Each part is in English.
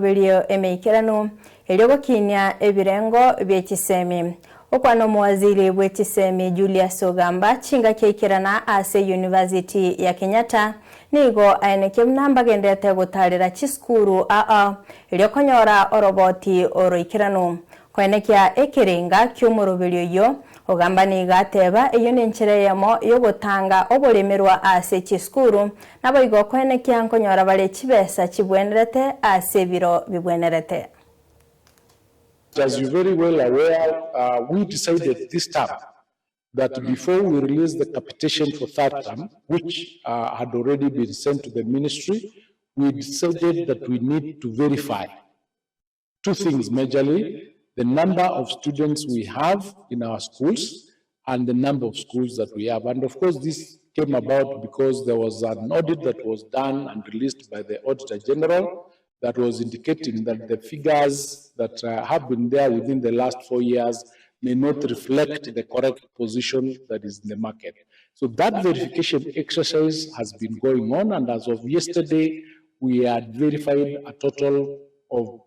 Video emeikirano elio Gokinia Ebirengo byekisemi okwano muwaziri bwekisemi Julius Ogamba chinga keikirana ase University ya Kenyatta nigo aineke mnamba gendete gutarira chiskuru elio konyora oroboti oroikirano kwenekia ekiringa ky'umurubirio yo Ogamba nigateba iyo nenchere yamo yo gutanga obulemerwa ase chiskuru nabo igo kwenekia nkonyora bale chibesa chibwenerete ase biro bibwenerete. As you're very well aware, we decided this time that before we release the capitation for third term, which had already been sent to the ministry, we decided that we need to verify two things majorly: the number of students we have in our schools and the number of schools that we have. And of course, this came about because there was an audit that was done and released by the Auditor General that was indicating that the figures that have been there within the last 4 years may not reflect the correct position that is in the market. So that verification exercise has been going on, and as of yesterday, we had verified a total of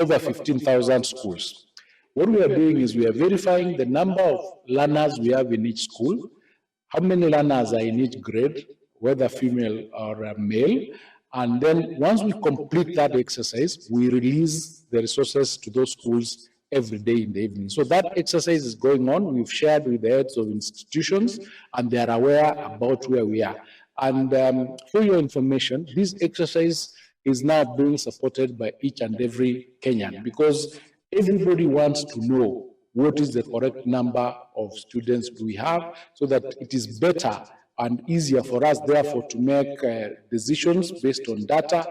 over 15,000 schools. What we are doing is we are verifying the number of learners we have in each school, how many learners are in each grade, whether female or male, and then once we complete that exercise, we release the resources to those schools every day in the evening. So that exercise is going on. We've shared with the heads of institutions, and they are aware about where we are. And for your information, this exercise is now being supported by each and every Kenyan, because everybody wants to know what is the correct number of students we have, so that it is better and easier for us, therefore, to make decisions based on data,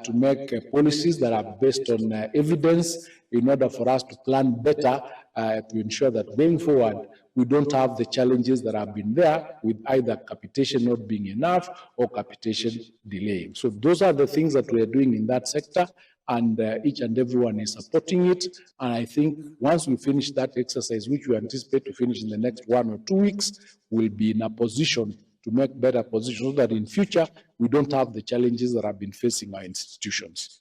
to make policies that are based on evidence, in order for us to plan better to ensure that going forward, we don't have the challenges that have been there with either capitation not being enough or capitation delaying. So those are the things that we are doing in that sector, and each and everyone is supporting it. And I think once we finish that exercise, which we anticipate to finish in the next 1 or 2 weeks, we'll be in a position to make better positions so that in future we don't have the challenges that have been facing our institutions.